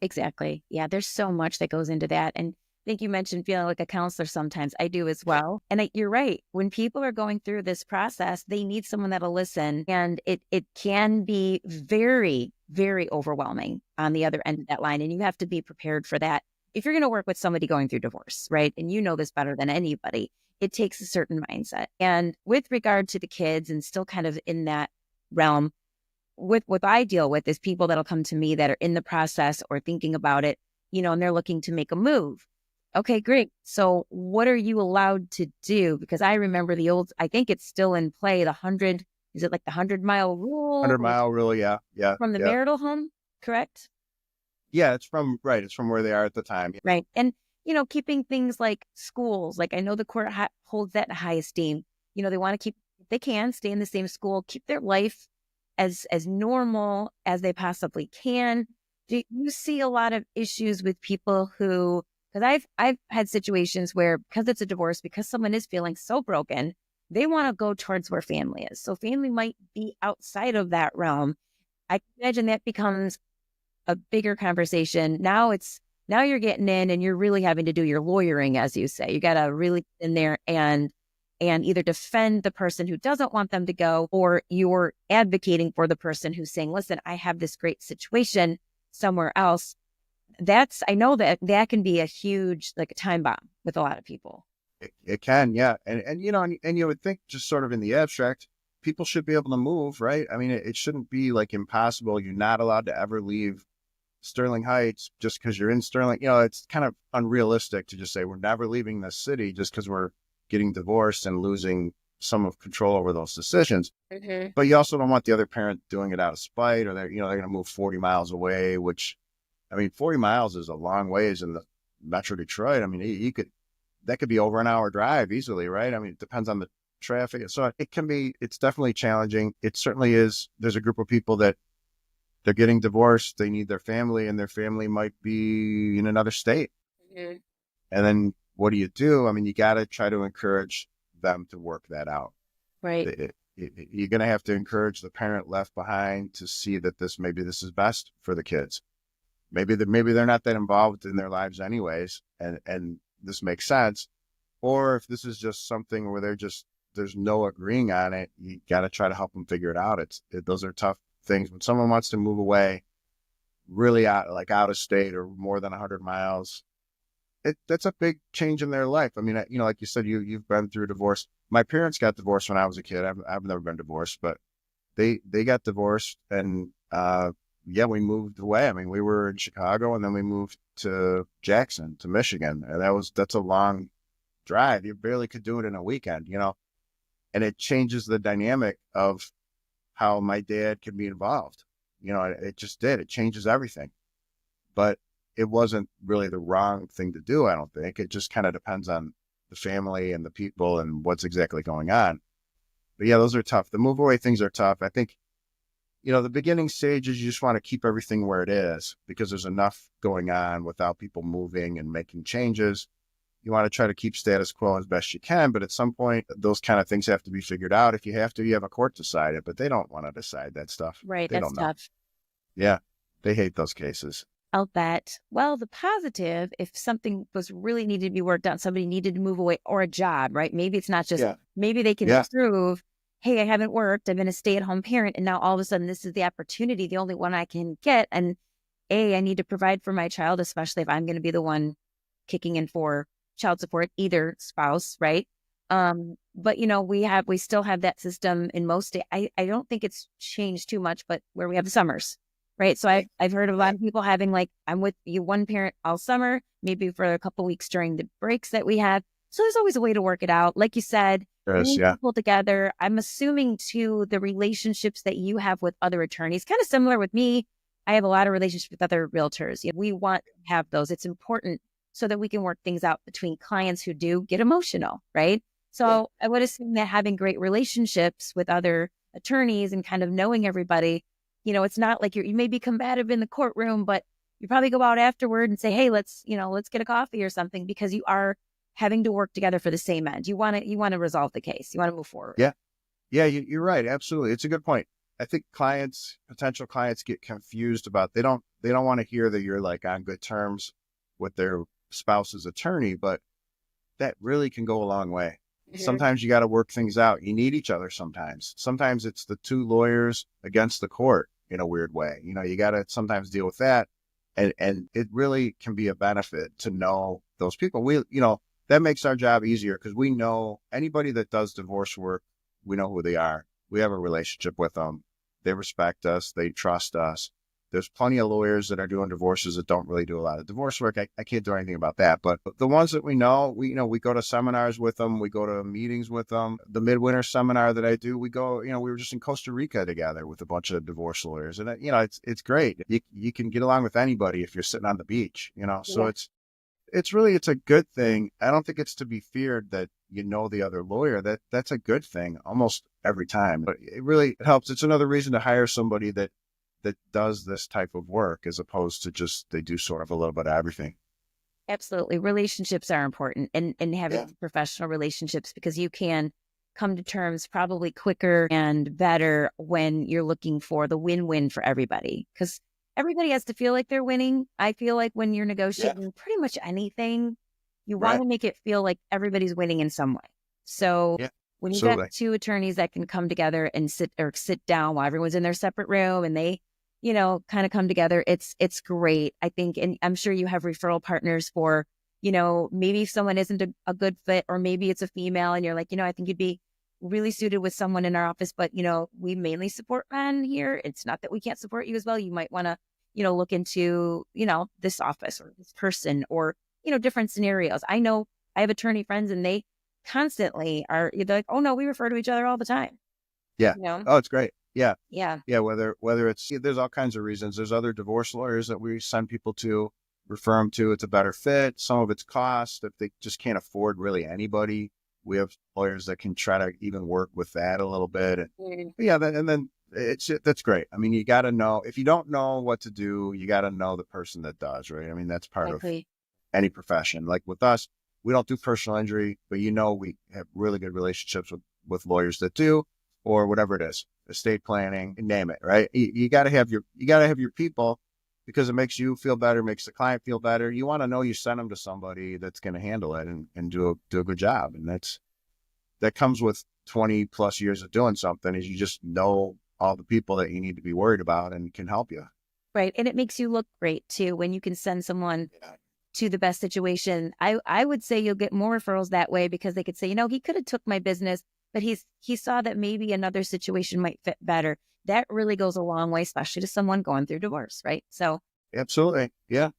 Exactly. Yeah, there's so much that goes into that. And I think you mentioned feeling like a counselor sometimes. I do as well. And you're right. When people are going through this process, they need someone that'll listen. And it can be very, very overwhelming on the other end of that line. And you have to be prepared for that. If you're going to work with somebody going through divorce, right? And you know this better than anybody, it takes a certain mindset. And with regard to the kids and still kind of in that realm, with what I deal with is people that'll come to me that are in the process or thinking about it, and they're looking to make a move. Okay, great. So what are you allowed to do? Because I remember I think it's still in play, is it like the 100-mile rule 100-mile rule, yeah, yeah, from the yeah. marital home, correct? Yeah, it's from where they are at the time. Right. And, keeping things like schools, like I know the court holds that in high esteem. They want to keep, if they can, stay in the same school, keep their life as normal as they possibly can. Do you see a lot of issues with people because I've had situations where, because it's a divorce, because someone is feeling so broken, they want to go towards where family is. So family might be outside of that realm. I can imagine that becomes a bigger conversation. Now you're getting in and you're really having to do your lawyering, as you say. You got to really get in there and either defend the person who doesn't want them to go, or you're advocating for the person who's saying, listen, I have this great situation somewhere else. I know that can be a huge, like a time bomb with a lot of people. It can, yeah. And you would think, just sort of in the abstract, people should be able to move, right? I mean, it shouldn't be like impossible. You're not allowed to ever leave Sterling Heights just because you're in Sterling. It's kind of unrealistic to just say we're never leaving this city just because we're getting divorced and losing some of control over those decisions. Mm-hmm. But you also don't want the other parent doing it out of spite, or they're going to move 40 miles away, which, I mean, 40 miles is a long ways in the Metro Detroit. I mean, that could be over an hour drive easily, right? I mean, it depends on the traffic. So it's definitely challenging. It certainly is. There's a group of people that they're getting divorced. They need their family, and their family might be in another state. Mm-hmm. And then what do you do? I mean, you got to try to encourage them to work that out. Right. You're going to have to encourage the parent left behind to see that maybe this is best for the kids. Maybe they're not that involved in their lives anyways, and this makes sense. Or if this is just something where there's no agreeing on it, you got to try to help them figure it out. Those are tough things. When someone wants to move away, really out of state or more than 100 miles, that's a big change in their life. I mean, like you said, you've been through divorce. My parents got divorced when I was a kid. I've never been divorced, but they got divorced, and yeah, we moved away. I mean, we were in Chicago, and then we moved to Jackson, to Michigan, and that's a long drive. You barely could do it in a weekend, and it changes the dynamic of how my dad can be involved. It just did. It changes everything. But it wasn't really the wrong thing to do, I don't think. It just kind of depends on the family and the people and what's exactly going on. But yeah, those are tough. The move away things are tough. I think, the beginning stages, you just want to keep everything where it is because there's enough going on without people moving and making changes. You want to try to keep status quo as best you can, but at some point, those kind of things have to be figured out. If you have to, you have a court decide it, but they don't want to decide that stuff. Right. They That's don't know. tough. Yeah, they hate those cases. I'll bet. Well, the positive, if something was really needed to be worked out, somebody needed to move away, or a job, right? Maybe it's not just, maybe they can prove, hey, I haven't worked. I've been a stay-at-home parent. And now all of a sudden, this is the opportunity, the only one I can get. And I need to provide for my child, especially if I'm going to be the one kicking in for child support, either spouse, right? But we still have that system in most states. I don't think it's changed too much, but where we have the summers. Right. So I've heard of a lot of people having, like, I'm with you one parent all summer, maybe for a couple of weeks during the breaks that we have. So there's always a way to work it out. Like you said, bringing people together. I'm assuming too, the relationships that you have with other attorneys, kind of similar with me. I have a lot of relationships with other realtors. We want to have those. It's important so that we can work things out between clients who do get emotional. Right. So I would assume that having great relationships with other attorneys and kind of knowing everybody, it's not like you may be combative in the courtroom, but you probably go out afterward and say, hey, let's get a coffee or something, because you are having to work together for the same end. You want to resolve the case. You want to move forward. Yeah. Yeah, you're right. Absolutely. It's a good point. I think potential clients get confused about, they don't want to hear that you're like on good terms with their spouse's attorney, but that really can go a long way. Sometimes you got to work things out. You need each other sometimes. Sometimes it's the two lawyers against the court in a weird way. You got to sometimes deal with that. And it really can be a benefit to know those people. That makes our job easier because we know anybody that does divorce work, we know who they are. We have a relationship with them. They respect us. They trust us. There's plenty of lawyers that are doing divorces that don't really do a lot of divorce work. I can't do anything about that. But the ones that we know, we go to seminars with them. We go to meetings with them. The midwinter seminar that I do, we go, we were just in Costa Rica together with a bunch of divorce lawyers. And, it's great. You can get along with anybody if you're sitting on the beach, so it's a good thing. I don't think it's to be feared that the other lawyer. That's a good thing almost every time. But it helps. It's another reason to hire somebody that does this type of work as opposed to just they do sort of a little bit of everything. Absolutely. Relationships are important and having professional relationships because you can come to terms probably quicker and better when you're looking for the win-win for everybody because everybody has to feel like they're winning. I feel like when you're negotiating pretty much anything, you want to make it feel like everybody's winning in some way. So when you got two attorneys that can come together and sit down while everyone's in their separate room and they kind of come together, it's great. I think, and I'm sure you have referral partners for, maybe someone isn't a good fit, or maybe it's a female and you're like, I think you'd be really suited with someone in our office, but, we mainly support men here. It's not that we can't support you as well. You might want to, look into, this office or this person or, different scenarios. I know I have attorney friends and they constantly are like, oh no, we refer to each other all the time. Yeah. Oh, it's great. Yeah. Yeah. Yeah. Whether it's, there's all kinds of reasons. There's other divorce lawyers that we send people to, refer them to. It's a better fit. Some of it's cost. If they just can't afford really anybody, we have lawyers that can try to even work with that a little bit. And that's great. I mean, you got to know, if you don't know what to do, you got to know the person that does, right? I mean, that's part of any profession. Like with us, we don't do personal injury, but we have really good relationships with lawyers that do, or whatever it is. Estate planning, name it, right? You got to have your people because it makes you feel better, makes the client feel better. You want to know you send them to somebody that's going to handle it and do a good job. And that comes with 20 plus years of doing something, is you just know all the people that you need to be worried about and can help you. Right. And it makes you look great too when you can send someone to the best situation. I would say you'll get more referrals that way because they could say, he could have took my business, but he saw that maybe another situation might fit better. That really goes a long way, especially to someone going through divorce, right? So absolutely. Yeah.